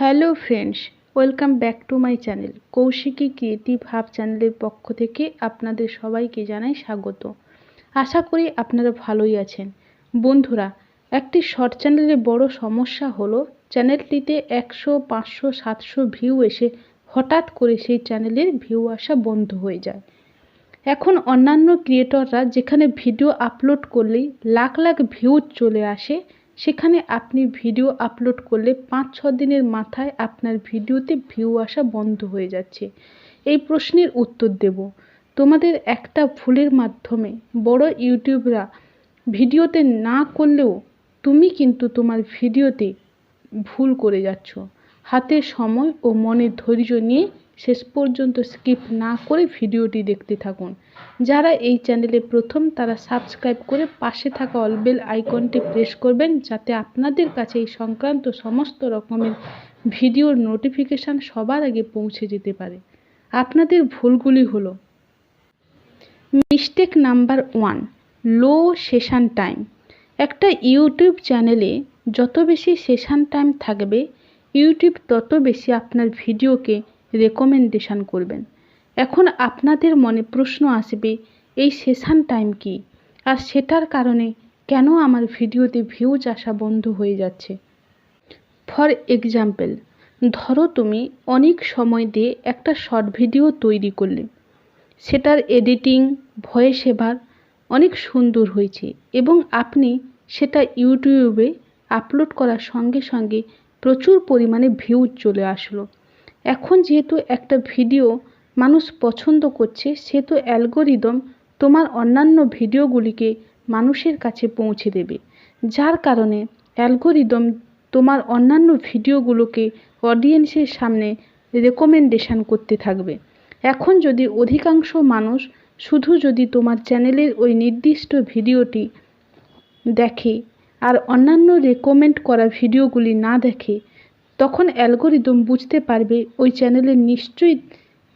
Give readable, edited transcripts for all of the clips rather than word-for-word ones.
Hello friends, welcome back to my channel. Kaushiki creative hub চ্যানেলের পক্ষ থেকে আপনাদের সবাইকে জানাই স্বাগত। আশা করি আপনারা ভালোই আছেন। বন্ধুরা, একটি শর্ট চ্যানেলের বড় সমস্যা হলো চ্যানেলটিতে 100, 500, 700 ভিউ এসে হঠাৎ করে সেই চ্যানেলের ভিউ আসা বন্ধ হয়ে যায়। এখন অন্যান্য ক্রিয়েটররা যেখানে ভিডিও আপলোড করলেই লাখ লাখ ভিউজ চলে আসে, সেখানে আপনি ভিডিও আপলোড করলে 5-6 দিনের মাথায় আপনার ভিডিওতে ভিউ আসা বন্ধ হয়ে যাচ্ছে। এই প্রশ্নের উত্তর দেব। তোমাদের একটা ভুলের মাধ্যমে বড় ইউটিউবরা ভিডিওতে না করলেও তুমি কিন্তু তোমার ভিডিওতে ভুল করে যাচ্ছ। হাতে সময় ও মনের ধৈর্য নিয়ে শেষ পর্যন্ত স্কিপ না করে ভিডিওটি দেখতে থাকুন। যারা এই চ্যানেলে প্রথম তারা সাবস্ক্রাইব করে পাশে থাকা অল বেল আইকনটি প্রেস করবেন, যাতে আপনাদের কাছে এই সংক্রান্ত সমস্ত রকমের ভিডিওর নোটিফিকেশান সবার আগে পৌঁছে যেতে পারে। আপনাদের ভুলগুলি হলো: মিস্টেক নাম্বার 1, লো সেশন টাইম। একটা ইউটিউব চ্যানেলে যত বেশি সেশন টাইম থাকবে, ইউটিউব তত বেশি আপনার ভিডিওকে রেকমেন্ডেশন করবেন। এখন আপনাদের মনে প্রশ্ন আসবে, এই সেশন টাইম কি, আর সেটার কারণে কেন আমার ভিডিওতে ভিউজ আসা বন্ধ হয়ে যাচ্ছে? ফর এক্সাম্পল, ধরো তুমি অনেক সময় দিয়ে একটা শর্ট ভিডিও তৈরি করলে, সেটার এডিটিং, ভয়েস ওভার অনেক সুন্দর হয়েছে এবং আপনি সেটা ইউটিউবে আপলোড করার সঙ্গে সঙ্গে প্রচুর পরিমাণে ভিউজ চলে আসলো। এখন যেহেতু একটা ভিডিও মানুষ পছন্দ করছে, সেহেতু অ্যালগোরিদম তোমার অন্যান্য ভিডিওগুলিকে মানুষের কাছে পৌঁছে দেবে, যার কারণে অ্যালগোরিদম তোমার অন্যান্য ভিডিওগুলোকে অডিয়েন্সের সামনে রেকমেন্ডেশন করতে থাকবে। এখন যদি অধিকাংশ মানুষ শুধু যদি তোমার চ্যানেলের ওই নির্দিষ্ট ভিডিওটি দেখে আর অন্যান্য রেকমেন্ড করা ভিডিওগুলি না দেখে, তখন অ্যালগোরিদম বুঝতে পারবে ওই চ্যানেলের নিশ্চয়ই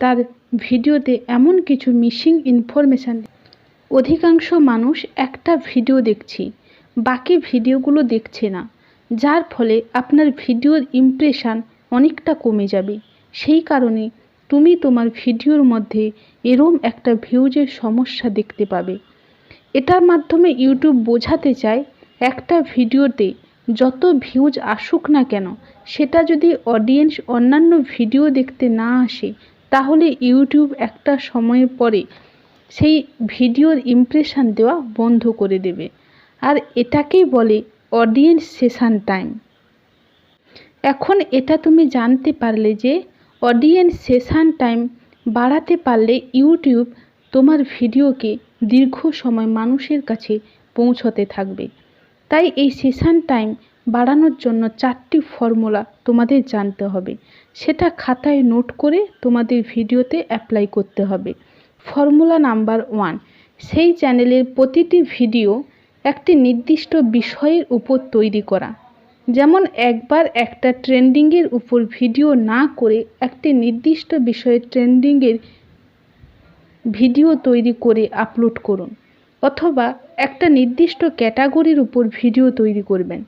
তার ভিডিওতে এমন কিছু মিসিং ইনফরমেশান। অধিকাংশ মানুষ একটা ভিডিও দেখছে, বাকি ভিডিওগুলো দেখছে না, যার ফলে আপনার ভিডিওর ইমপ্রেশন অনেকটা কমে যাবে। সেই কারণে তুমি তোমার ভিডিওর মধ্যে এরম একটা ভিউজের সমস্যা দেখতে পাবে। এটার মাধ্যমে ইউটিউব বোঝাতে চায়, একটা ভিডিওতে যত ভিউজ আসুক না কেন, সেটা যদি অডিয়েন্স অন্যান্য ভিডিও দেখতে না আসে, তাহলে ইউটিউব একটা সময়ের পরে সেই ভিডিওর ইমপ্রেশন দেওয়া বন্ধ করে দেবে। আর এটাকেই বলে অডিয়েন্স সেশন টাইম। এখন এটা তুমি জানতে পারলে যে অডিয়েন্স সেশন টাইম বাড়াতে পারলে ইউটিউব তোমার ভিডিওকে দীর্ঘ সময় মানুষের কাছে পৌঁছতে থাকবে। তাই এই সেশন টাইম বাড়ানোর জন্য 4টি ফর্মুলা তোমাদের জানতে হবে। সেটা খাতায় নোট করে তোমাদের ভিডিওতে অ্যাপ্লাই করতে হবে। ফর্মুলা নাম্বার 1, সেই চ্যানেলের প্রতিটি ভিডিও একটি নির্দিষ্ট বিষয়ের উপর তৈরি করা। যেমন একবার একটা ট্রেন্ডিংয়ের উপর ভিডিও না করে একটি নির্দিষ্ট বিষয়ে ট্রেন্ডিংয়ের ভিডিও তৈরি করে আপলোড করুন, অথবা একটা নির্দিষ্ট ক্যাটাগরির উপর ভিডিও তৈরি করবেন।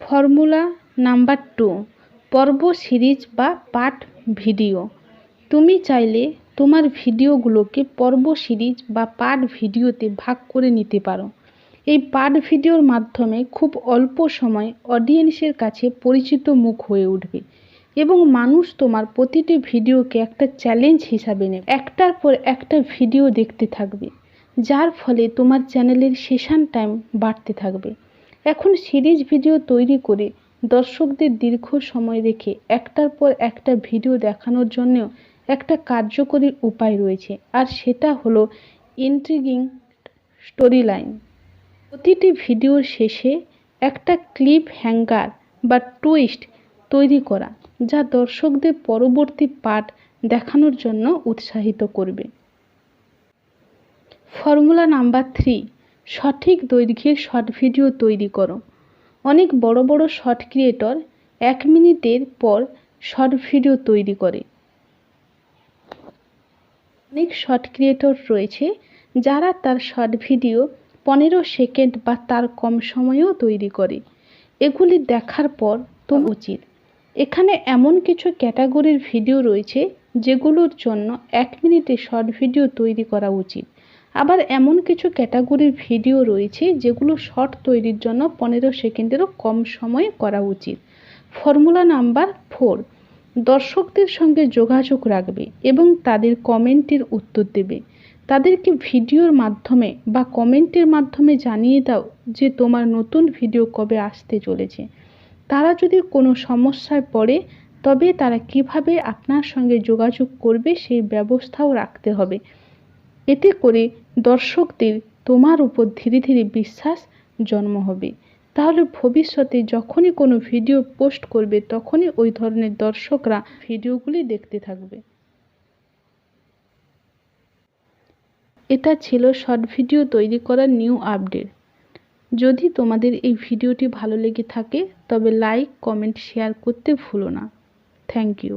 ফর্মুলা নাম্বার 2, পর্ব সিরিজ বা পার্ট ভিডিও। তুমি চাইলে তোমার ভিডিওগুলোকে পর্ব সিরিজ বা পার্ট ভিডিওতে ভাগ করে নিতে পারো। এই পার্ট ভিডিওর মাধ্যমে খুব অল্প সময় অডিয়েন্সের কাছে পরিচিত মুখ হয়ে উঠবে এবং মানুষ তোমার প্রতিটি ভিডিওকে একটা চ্যালেঞ্জ হিসাবে নেবে, একটার পর একটা ভিডিও দেখতে থাকবে, যার ফলে তোমার চ্যানেলের সেশন টাইম বাড়তে থাকবে। এখন সিরিজ ভিডিও তৈরি করে দর্শকদের দীর্ঘ সময় রেখে একটার পর একটা ভিডিও দেখানোর জন্যও একটা কার্যকরী উপায় রয়েছে, আর সেটা হলো ইন্ট্রিগিং স্টোরি লাইন। প্রতিটি ভিডিওর শেষে একটা ক্লিপ হ্যাঙ্গার বা টুইস্ট তৈরি করা, যা দর্শকদের পরবর্তী পার্ট দেখানোর জন্য উৎসাহিত করবে। ফর্মুলা নাম্বার 3, সঠিক দৈর্ঘ্যের শর্ট ভিডিও তৈরি করো। অনেক বড় বড় শর্ট ক্রিয়েটর 1 মিনিটের পর শর্ট ভিডিও তৈরি করে। অনেক শর্ট ক্রিয়েটর রয়েছে যারা তার শর্ট ভিডিও 15 সেকেন্ড বা তার কম সময়েও তৈরি করে। এগুলি দেখার পর তো উচিত। এখানে এমন কিছু ক্যাটাগরির ভিডিও রয়েছে যেগুলোর জন্য 1 মিনিটে শর্ট ভিডিও তৈরি করা উচিত। আবার এমন কিছু ক্যাটাগরির ভিডিও রয়েছে যেগুলো শর্ট তৈরির জন্য 15 সেকেন্ডেরও কম সময়ে করা উচিত। ফর্মুলা নাম্বার 4, দর্শকদের সঙ্গে যোগাযোগ রাখবে এবং তাদের কমেন্টের উত্তর দেবে। তাদেরকে ভিডিওর মাধ্যমে বা কমেন্টের মাধ্যমে জানিয়ে দাও যে তোমার নতুন ভিডিও কবে আসতে চলেছে। তারা যদি কোনো সমস্যায় পড়ে তবে তারা কিভাবে আপনার সঙ্গে যোগাযোগ করবে সেই ব্যবস্থাও রাখতে হবে। এতে করে দর্শকদের তোমার উপর ধীরে ধীরে বিশ্বাস জন্ম হবে। তাহলে ভবিষ্যতে যখনই কোনো ভিডিও পোস্ট করবে তখনই ওই ধরনের দর্শকরা ভিডিওগুলি দেখতে থাকবে। এটা ছিল শর্ট ভিডিও তৈরি করার নিউ আপডেট। যদি তোমাদের এই ভিডিওটি ভালো লেগে থাকে তবে লাইক, কমেন্ট, শেয়ার করতে ভুলো না। Thank you.